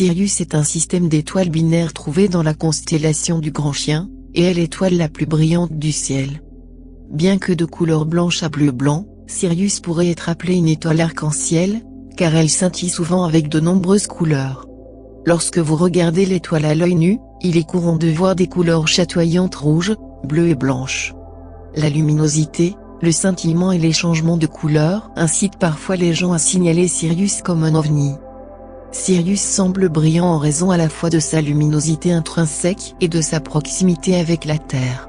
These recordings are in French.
Sirius est un système d'étoiles binaires trouvé dans la constellation du Grand Chien, et est l'étoile la plus brillante du ciel. Bien que de couleur blanche à bleu-blanc, Sirius pourrait être appelée une étoile arc-en-ciel, car elle scintille souvent avec de nombreuses couleurs. Lorsque vous regardez l'étoile à l'œil nu, il est courant de voir des couleurs chatoyantes rouges, bleues et blanches. La luminosité, le scintillement et les changements de couleur incitent parfois les gens à signaler Sirius comme un ovni. Sirius semble brillant en raison à la fois de sa luminosité intrinsèque et de sa proximité avec la Terre.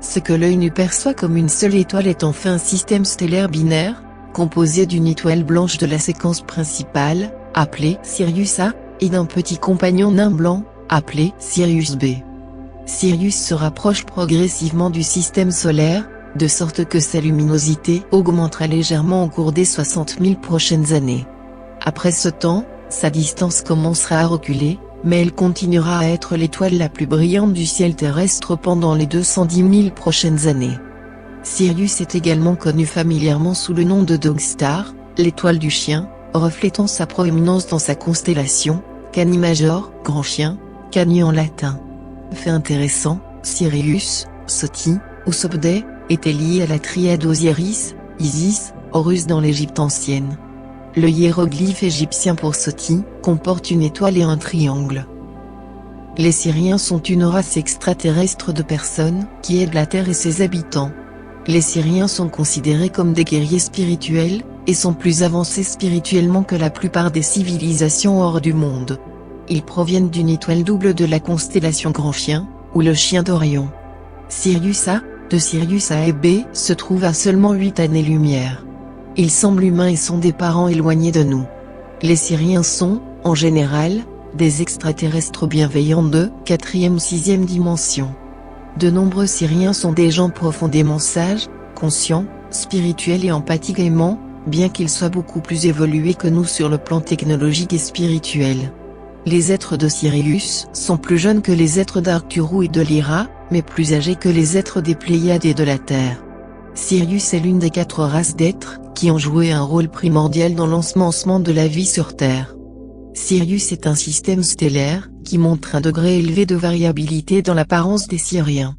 Ce que l'œil nu perçoit comme une seule étoile est en fait un système stellaire binaire, composé d'une étoile blanche de la séquence principale, appelée Sirius A, et d'un petit compagnon nain blanc, appelé Sirius B. Sirius se rapproche progressivement du système solaire, de sorte que sa luminosité augmentera légèrement au cours des 60 000 prochaines années. Après ce temps, sa distance commencera à reculer, mais elle continuera à être l'étoile la plus brillante du ciel terrestre pendant les 210 000 prochaines années. Sirius est également connu familièrement sous le nom de Dog Star, l'étoile du chien, reflétant sa proéminence dans sa constellation, Cani Major, grand chien, Cani en latin. Fait intéressant, Sirius, Soti, ou Sobdé, était lié à la triade Osiris, Isis, Horus dans l'Égypte ancienne. Le hiéroglyphe égyptien pour Soti comporte une étoile et un triangle. Les Syriens sont une race extraterrestre de personnes qui aident la Terre et ses habitants. Les Syriens sont considérés comme des guerriers spirituels, et sont plus avancés spirituellement que la plupart des civilisations hors du monde. Ils proviennent d'une étoile double de la constellation Grand Chien, ou le Chien d'Orion. Sirius A, de Sirius A et B, se trouve à seulement 8 années-lumière. Ils semblent humains et sont des parents éloignés de nous. Les Syriens sont, en général, des extraterrestres bienveillants de 4e-6e dimension. De nombreux Syriens sont des gens profondément sages, conscients, spirituels et empathiques aimants, bien qu'ils soient beaucoup plus évolués que nous sur le plan technologique et spirituel. Les êtres de Sirius sont plus jeunes que les êtres d'Arcturus et de Lyra, mais plus âgés que les êtres des Pléiades et de la Terre. Sirius est l'une des 4 races d'êtres qui ont joué un rôle primordial dans l'ensemencement de la vie sur Terre. Sirius est un système stellaire qui montre un degré élevé de variabilité dans l'apparence des Syriens.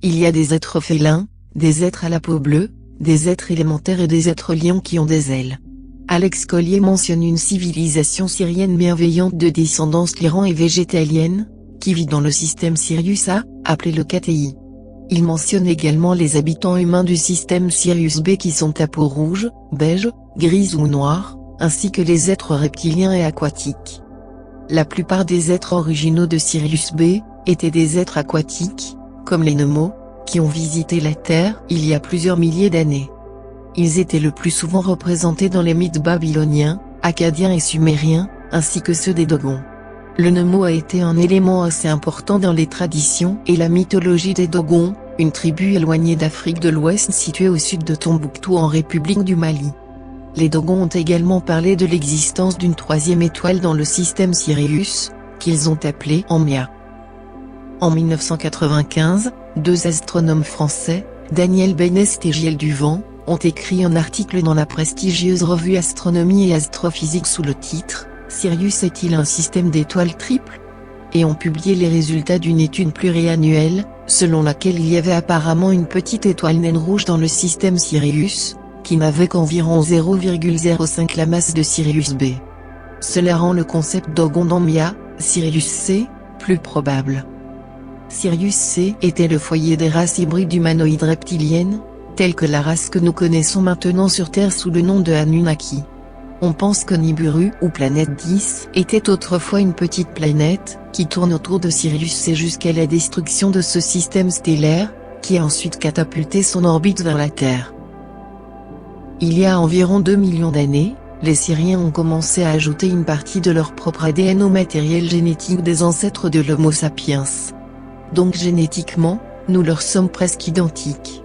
Il y a des êtres félins, des êtres à la peau bleue, des êtres élémentaires et des êtres lions qui ont des ailes. Alex Collier mentionne une civilisation syrienne bienveillante de descendance lyran et végétalienne, qui vit dans le système Sirius A, appelé le KTI. Il mentionne également les habitants humains du système Sirius B qui sont à peau rouge, beige, grise ou noire, ainsi que les êtres reptiliens et aquatiques. La plupart des êtres originaux de Sirius B étaient des êtres aquatiques, comme les Nemo, qui ont visité la Terre il y a plusieurs milliers d'années. Ils étaient le plus souvent représentés dans les mythes babyloniens, akkadiens et sumériens, ainsi que ceux des Dogons. Le Nemo a été un élément assez important dans les traditions et la mythologie des Dogons, une tribu éloignée d'Afrique de l'Ouest située au sud de Tombouctou en République du Mali. Les Dogons ont également parlé de l'existence d'une 3e étoile dans le système Sirius, qu'ils ont appelée Ammia. En 1995, 2 astronomes français, Daniel Benest et Gilles Duvant, ont écrit un article dans la prestigieuse revue Astronomie et Astrophysique sous le titre « Sirius est-il un système d'étoiles triples ?» et ont publié les résultats d'une étude pluriannuelle, selon laquelle il y avait apparemment une petite étoile naine rouge dans le système Sirius, qui n'avait qu'environ 0,05 la masse de Sirius B. Cela rend le concept d'Ogon d'Ammia, Sirius C, plus probable. Sirius C était le foyer des races hybrides humanoïdes reptiliennes, telles que la race que nous connaissons maintenant sur Terre sous le nom de Anunnaki. On pense que Nibiru ou planète 10 était autrefois une petite planète qui tourne autour de Sirius C jusqu'à la destruction de ce système stellaire, qui a ensuite catapulté son orbite vers la Terre. Il y a environ 2 millions d'années, les Syriens ont commencé à ajouter une partie de leur propre ADN au matériel génétique des ancêtres de l'Homo sapiens. Donc génétiquement, nous leur sommes presque identiques.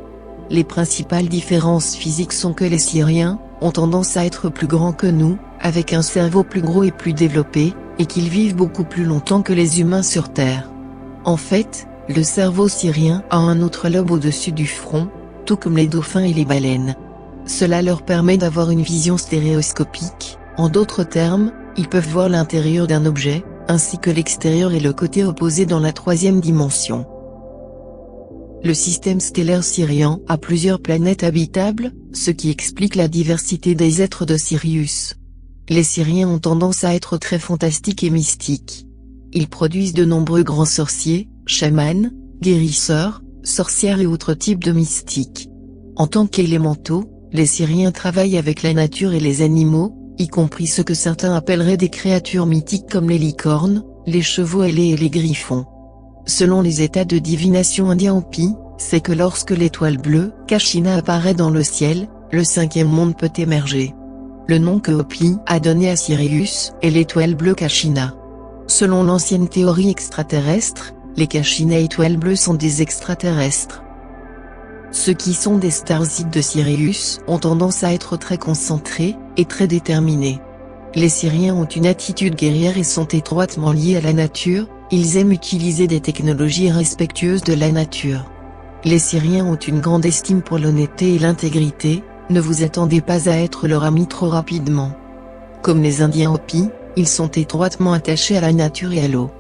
Les principales différences physiques sont que les Syriens ont tendance à être plus grands que nous, avec un cerveau plus gros et plus développé, et qu'ils vivent beaucoup plus longtemps que les humains sur Terre. En fait, le cerveau syrien a un autre lobe au-dessus du front, tout comme les dauphins et les baleines. Cela leur permet d'avoir une vision stéréoscopique, en d'autres termes, ils peuvent voir l'intérieur d'un objet, ainsi que l'extérieur et le côté opposé dans la troisième dimension. Le système stellaire syrien a plusieurs planètes habitables, ce qui explique la diversité des êtres de Sirius. Les Syriens ont tendance à être très fantastiques et mystiques. Ils produisent de nombreux grands sorciers, chamans, guérisseurs, sorcières et autres types de mystiques. En tant qu'élémentaux, les Syriens travaillent avec la nature et les animaux, y compris ce que certains appelleraient des créatures mythiques comme les licornes, les chevaux ailés et les griffons. Selon les états de divination indiens Hopi, c'est que lorsque l'étoile bleue, Kashina apparaît dans le ciel, le cinquième monde peut émerger. Le nom que Hopi a donné à Sirius est l'étoile bleue Kashina. Selon l'ancienne théorie extraterrestre, les Kashina étoiles bleues sont des extraterrestres. Ceux qui sont des starzites de Sirius ont tendance à être très concentrés et très déterminés. Les Syriens ont une attitude guerrière et sont étroitement liés à la nature, ils aiment utiliser des technologies respectueuses de la nature. Les Syriens ont une grande estime pour l'honnêteté et l'intégrité, ne vous attendez pas à être leur ami trop rapidement. Comme les Indiens Hopi, ils sont étroitement attachés à la nature et à l'eau.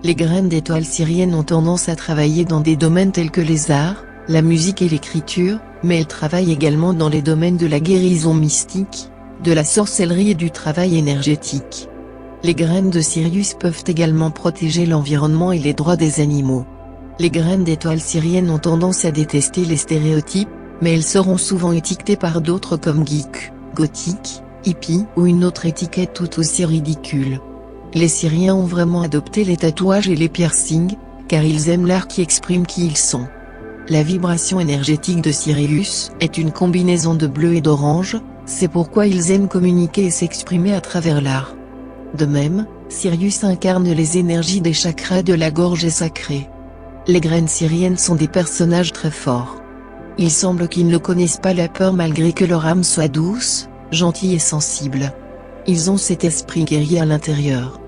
Les graines d'étoiles syriennes ont tendance à travailler dans des domaines tels que les arts, la musique et l'écriture, mais elles travaillent également dans les domaines de la guérison mystique, de la sorcellerie et du travail énergétique. Les graines de Sirius peuvent également protéger l'environnement et les droits des animaux. Les graines d'étoiles syriennes ont tendance à détester les stéréotypes, mais elles seront souvent étiquetées par d'autres comme geek, gothique, hippie ou une autre étiquette tout aussi ridicule. Les Syriens ont vraiment adopté les tatouages et les piercings, car ils aiment l'art qui exprime qui ils sont. La vibration énergétique de Sirius est une combinaison de bleu et d'orange, c'est pourquoi ils aiment communiquer et s'exprimer à travers l'art. De même, Sirius incarne les énergies des chakras de la gorge et sacrée. Les graines syriennes sont des personnages très forts. Il semble qu'ils ne connaissent pas la peur malgré que leur âme soit douce, gentille et sensible. Ils ont cet esprit guerrier à l'intérieur.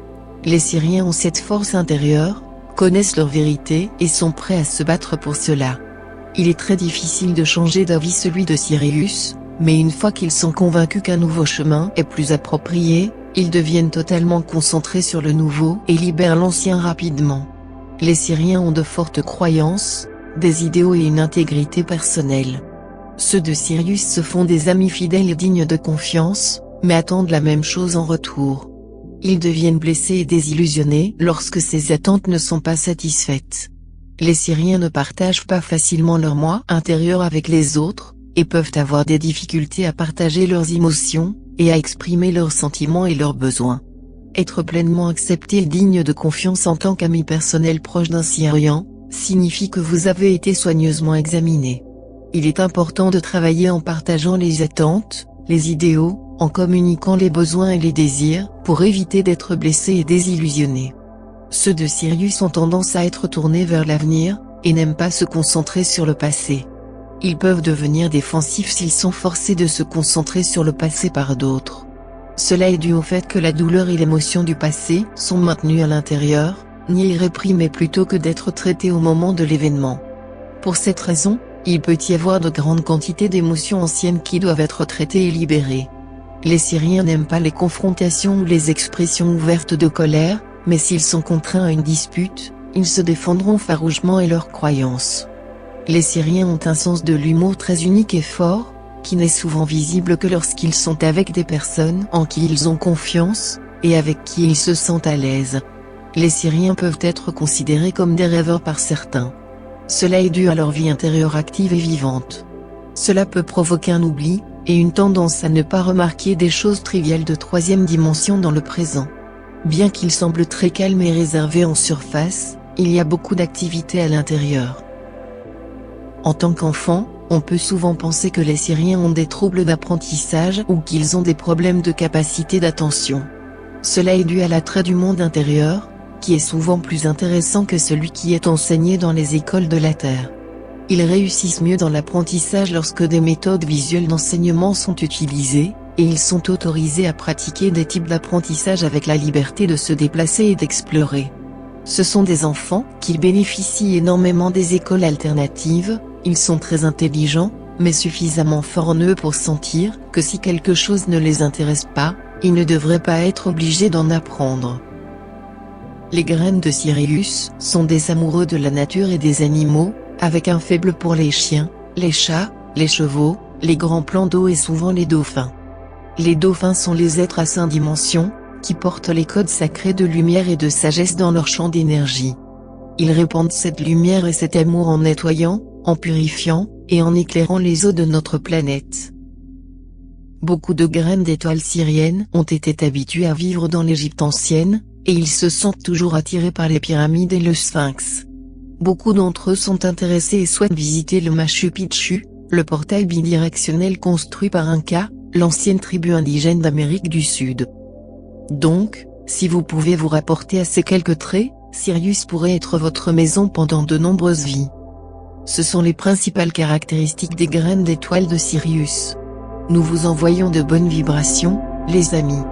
Les Syriens ont cette force intérieure, connaissent leur vérité et sont prêts à se battre pour cela. Il est très difficile de changer d'avis celui de Sirius, mais une fois qu'ils sont convaincus qu'un nouveau chemin est plus approprié, ils deviennent totalement concentrés sur le nouveau et libèrent l'ancien rapidement. Les Syriens ont de fortes croyances, des idéaux et une intégrité personnelle. Ceux de Sirius se font des amis fidèles et dignes de confiance, mais attendent la même chose en retour. Ils deviennent blessés et désillusionnés lorsque ces attentes ne sont pas satisfaites. Les Syriens ne partagent pas facilement leur moi intérieur avec les autres, et peuvent avoir des difficultés à partager leurs émotions, et à exprimer leurs sentiments et leurs besoins. Être pleinement accepté et digne de confiance en tant qu'ami personnel proche d'un Syrien, signifie que vous avez été soigneusement examiné. Il est important de travailler en partageant les attentes, les idéaux, en communiquant les besoins et les désirs, pour éviter d'être blessé et désillusionné. Ceux de Sirius ont tendance à être tournés vers l'avenir, et n'aiment pas se concentrer sur le passé. Ils peuvent devenir défensifs s'ils sont forcés de se concentrer sur le passé par d'autres. Cela est dû au fait que la douleur et l'émotion du passé sont maintenues à l'intérieur, ni réprimées plutôt que d'être traitées au moment de l'événement. Pour cette raison, il peut y avoir de grandes quantités d'émotions anciennes qui doivent être traitées et libérées. Les Syriens n'aiment pas les confrontations ou les expressions ouvertes de colère, mais s'ils sont contraints à une dispute, ils se défendront farouchement et leurs croyances. Les Syriens ont un sens de l'humour très unique et fort, qui n'est souvent visible que lorsqu'ils sont avec des personnes en qui ils ont confiance, et avec qui ils se sentent à l'aise. Les Syriens peuvent être considérés comme des rêveurs par certains. Cela est dû à leur vie intérieure active et vivante. Cela peut provoquer un oubli, et une tendance à ne pas remarquer des choses triviales de troisième dimension dans le présent. Bien qu'ils semblent très calmes et réservés en surface, il y a beaucoup d'activité à l'intérieur. En tant qu'enfant, on peut souvent penser que les Syriens ont des troubles d'apprentissage ou qu'ils ont des problèmes de capacité d'attention. Cela est dû à l'attrait du monde intérieur, qui est souvent plus intéressant que celui qui est enseigné dans les écoles de la Terre. Ils réussissent mieux dans l'apprentissage lorsque des méthodes visuelles d'enseignement sont utilisées, et ils sont autorisés à pratiquer des types d'apprentissage avec la liberté de se déplacer et d'explorer. Ce sont des enfants qui bénéficient énormément des écoles alternatives, ils sont très intelligents, mais suffisamment forts en eux pour sentir que si quelque chose ne les intéresse pas, ils ne devraient pas être obligés d'en apprendre. Les graines de Sirius sont des amoureux de la nature et des animaux, avec un faible pour les chiens, les chats, les chevaux, les grands plans d'eau et souvent les dauphins. Les dauphins sont les êtres à 5 dimensions, qui portent les codes sacrés de lumière et de sagesse dans leur champ d'énergie. Ils répandent cette lumière et cet amour en nettoyant, en purifiant, et en éclairant les eaux de notre planète. Beaucoup de graines d'étoiles syriennes ont été habitués à vivre dans l'Égypte ancienne, et ils se sentent toujours attirés par les pyramides et le Sphinx. Beaucoup d'entre eux sont intéressés et souhaitent visiter le Machu Picchu, le portail bidirectionnel construit par Inca, l'ancienne tribu indigène d'Amérique du Sud. Donc, si vous pouvez vous rapporter à ces quelques traits, Sirius pourrait être votre maison pendant de nombreuses vies. Ce sont les principales caractéristiques des graines d'étoiles de Sirius. Nous vous envoyons de bonnes vibrations, les amis.